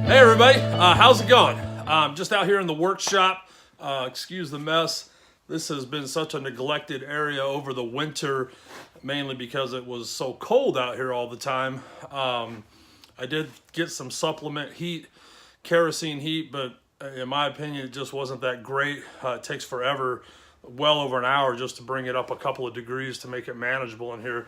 Hey everybody, how's it going? Just out here in the workshop. Excuse the mess. This has been such a neglected area over the winter, mainly because it was so cold out here all the time. I did get some supplement heat, kerosene heat, but in my opinion, it just wasn't that great. It takes forever, well over an hour just to bring it up a couple of degrees to make it manageable in here.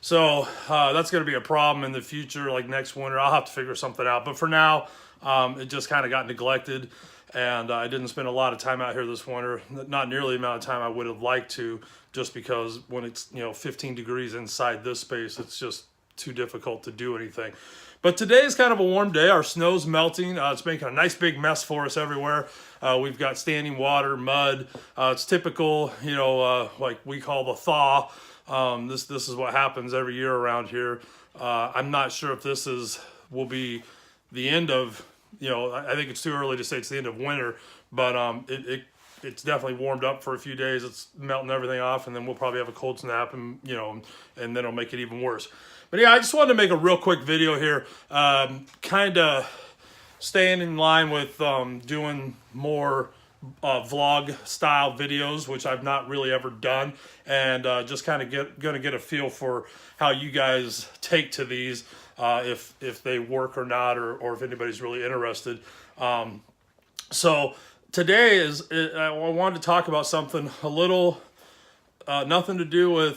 So that's going to be a problem in the future, like next winter. I'll have to figure something out. But for now, it just kind of got neglected, and I didn't spend a lot of time out here this winter. Not nearly the amount of time I would have liked to, just because when it's 15 degrees inside this space, it's just too difficult to do anything. But today is kind of a warm day. Our snow's melting. It's making a nice big mess for us everywhere. We've got standing water, mud. It's typical, like we call the thaw. This is what happens every year around here. I'm not sure if will be the end of, I think it's too early to say it's the end of winter, but it's definitely warmed up for a few days. It's melting everything off, and then we'll probably have a cold snap, and and then it'll make it even worse. But yeah, I just wanted to make a real quick video here, kind of staying in line with doing more vlog style videos, which I've not really ever done, and just kind of gonna get a feel for how you guys take to these, if they work or not, or if anybody's really interested. So today I wanted to talk about something a little nothing to do in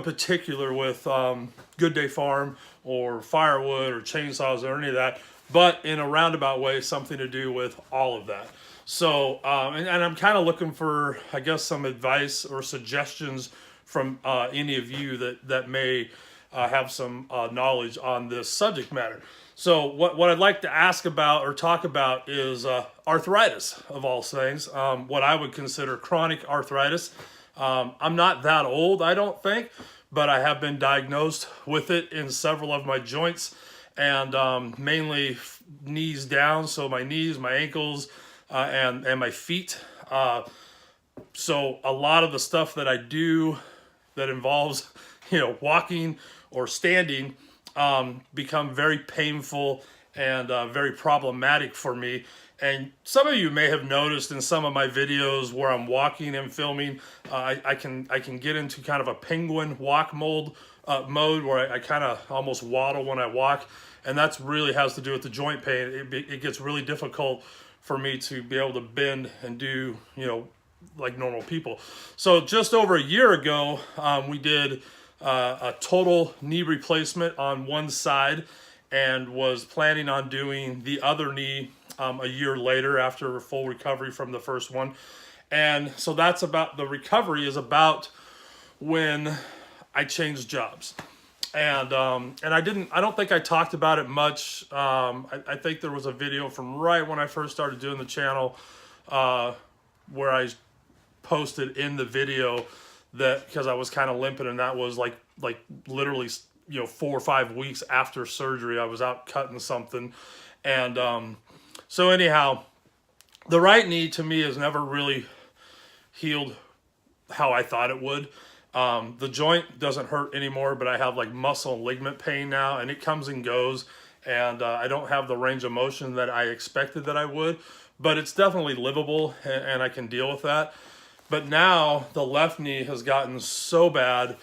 particular with Good Day Farm or firewood or chainsaws or any of that, but in a roundabout way, something to do with all of that. So, and I'm kind of looking for, I guess, some advice or suggestions from any of you that may have some knowledge on this subject matter. So what I'd like to ask about or talk about is arthritis, of all things, what I would consider chronic arthritis. I'm not that old, I don't think, but I have been diagnosed with it in several of my joints, and mainly knees down, so my knees, my ankles, and my feet. So a lot of the stuff that I do that involves, walking or standing, become very painful and very problematic for me. And some of you may have noticed in some of my videos where I'm walking and filming, I can get into kind of a penguin walk mode where I kind of almost waddle when I walk, and that's really has to do with the joint pain. It gets really difficult for me to be able to bend and do like normal people. So just over a year ago, we did a total knee replacement on one side, and was planning on doing the other knee a year later after a full recovery from the first one. And so the recovery is about when I changed jobs. And I don't think I talked about it much. I think there was a video from right when I first started doing the channel, where I posted in the video that because I was kind of limping, and that was like literally 4 or 5 weeks after surgery. I was out cutting something, and so anyhow, the right knee to me has never really healed how I thought it would. The joint doesn't hurt anymore, but I have like muscle and ligament pain now, and it comes and goes, and I don't have the range of motion that I expected that I would, but it's definitely livable, and I can deal with that. But now the left knee has gotten so bad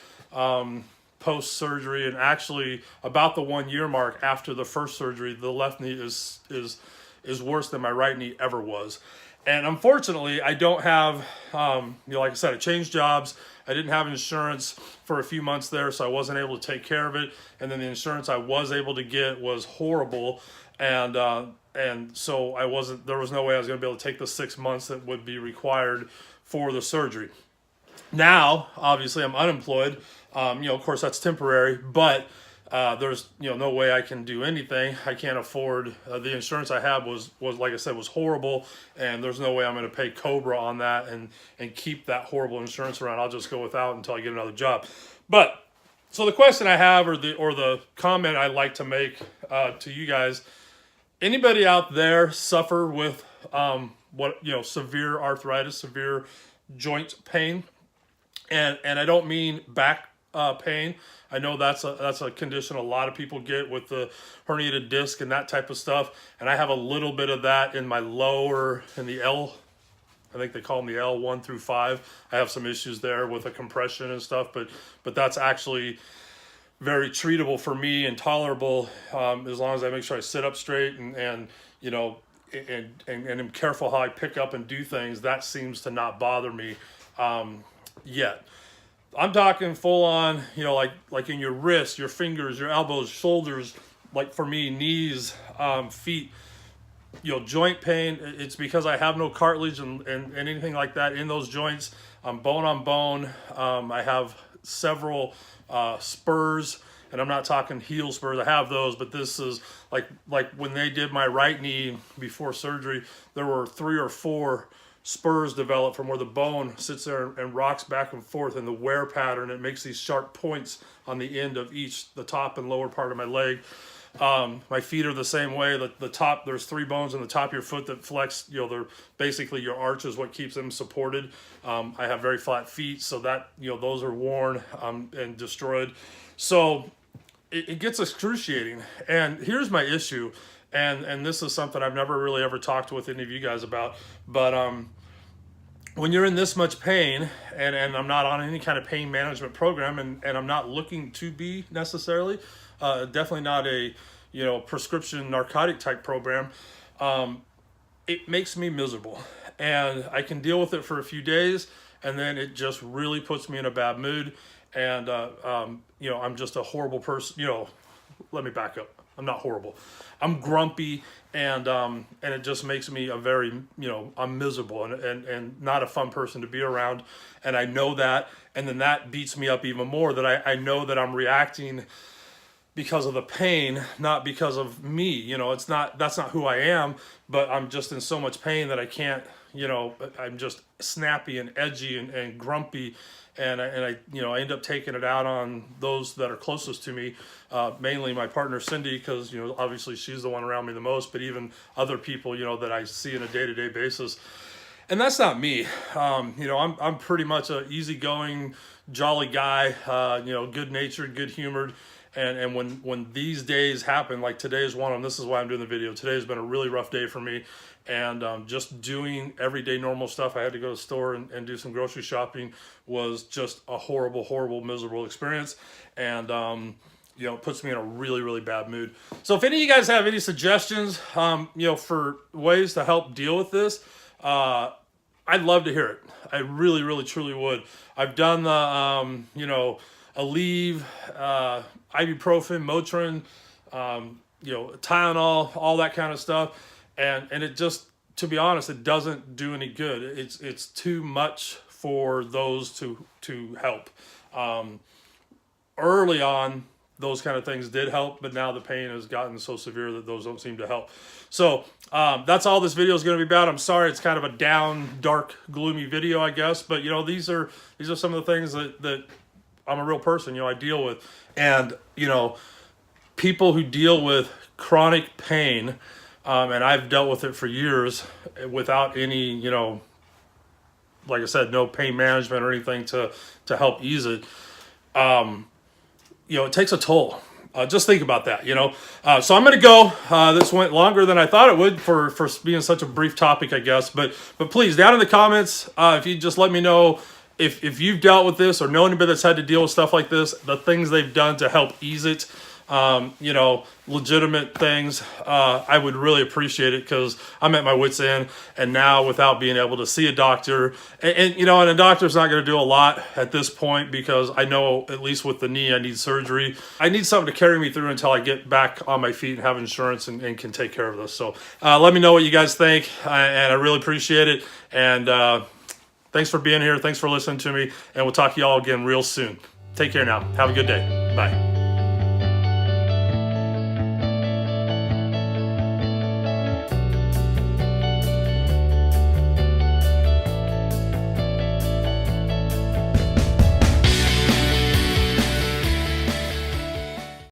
post-surgery, and actually about the 1 year mark after the first surgery, the left knee is worse than my right knee ever was. And unfortunately, I don't have, like I said, I changed jobs. I didn't have insurance for a few months there, so I wasn't able to take care of it. And then the insurance I was able to get was horrible. And so there was no way I was going to be able to take the 6 months that would be required for the surgery. Now, obviously, I'm unemployed. Of course, that's temporary, but there's no way I can do anything. I can't afford the insurance I have was like I said, was horrible, and there's no way I'm going to pay Cobra on that and keep that horrible insurance around. I'll just go without until I get another job. But so the question I have, or the comment I'd like to make to you guys: anybody out there suffer with severe arthritis, severe joint pain? And I don't mean back pain. I know that's a condition a lot of people get with the herniated disc and that type of stuff. And I have a little bit of that in my lower, in the L, I think they call them the L1 through 5. I have some issues there with a compression and stuff, but that's actually very treatable for me and tolerable, as long as I make sure I sit up straight and you know, and am careful how I pick up and do things. That seems to not bother me yet. I'm talking full on, you know, like in your wrists, your fingers, your elbows, shoulders, like for me, knees, feet, you know, joint pain. It's because I have no cartilage and anything like that in those joints. I'm bone on bone. I have several spurs, and I'm not talking heel spurs. I have those, but this is like when they did my right knee before surgery, there were 3 or 4 spurs develop from where the bone sits there and rocks back and forth in the wear pattern. It makes these sharp points on the end of each, the top and lower part of my leg. My feet are the same way. The top, there's 3 bones in the top of your foot that flex. You know, they're basically your arch is what keeps them supported. I have very flat feet, so that, you know, those are worn and destroyed. So it gets excruciating. And here's my issue. And this is something I've never really ever talked with any of you guys about, but when you're in this much pain, and I'm not on any kind of pain management program, and I'm not looking to be necessarily, definitely not a, you know, prescription narcotic type program, it makes me miserable, and I can deal with it for a few days, and then it just really puts me in a bad mood, and you know, I'm just a horrible person. You know, let me back up. I'm not horrible. I'm grumpy, and it just makes me a very, you know, I'm miserable and not a fun person to be around. And I know that, and then that beats me up even more, that I know that I'm reacting because of the pain, not because of me. You know, that's not who I am, but I'm just in so much pain that I can't, you know, I'm just snappy and edgy and grumpy. And I, you know, I end up taking it out on those that are closest to me, mainly my partner Cindy, because, you know, obviously she's the one around me the most, but even other people, you know, that I see on a day-to-day basis. And that's not me. You know, I'm pretty much a easygoing, jolly guy, you know, good-natured, good-humored. And when these days happen, like today is one of them, this is why I'm doing the video. Today has been a really rough day for me. And just doing everyday normal stuff, I had to go to the store and do some grocery shopping, was just a horrible, horrible, miserable experience. And, you know, it puts me in a really, really bad mood. So if any of you guys have any suggestions, you know, for ways to help deal with this, I'd love to hear it. I really, really, truly would. I've done the, you know, Aleve, ibuprofen, Motrin, you know, Tylenol, all that kind of stuff. And it just, to be honest, it doesn't do any good. It's too much for those to help. Early on, those kind of things did help, but now the pain has gotten so severe that those don't seem to help. So that's all this video is going to be about. I'm sorry it's kind of a down, dark, gloomy video, I guess. But, you know, these are some of the things that I'm a real person, you know, I deal with. And, you know, people who deal with chronic pain, and I've dealt with it for years without any, you know, like I said, no pain management or anything to help ease it. You know, it takes a toll. Just think about that, you know. So I'm going to go. This went longer than I thought it would for being such a brief topic, I guess. But please, down in the comments, if you just let me know if you've dealt with this or know anybody that's had to deal with stuff like this, the things they've done to help ease it. You know, legitimate things, I would really appreciate it, because I'm at my wit's end, and now without being able to see a doctor, and you know, and a doctor's not going to do a lot at this point, because I know, at least with the knee, I need surgery. I need something to carry me through until I get back on my feet and have insurance and can take care of this. So let me know what you guys think, and I really appreciate it. And thanks for being here. Thanks for listening to me, and we'll talk to y'all again real soon. Take care now. Have a good day. Bye.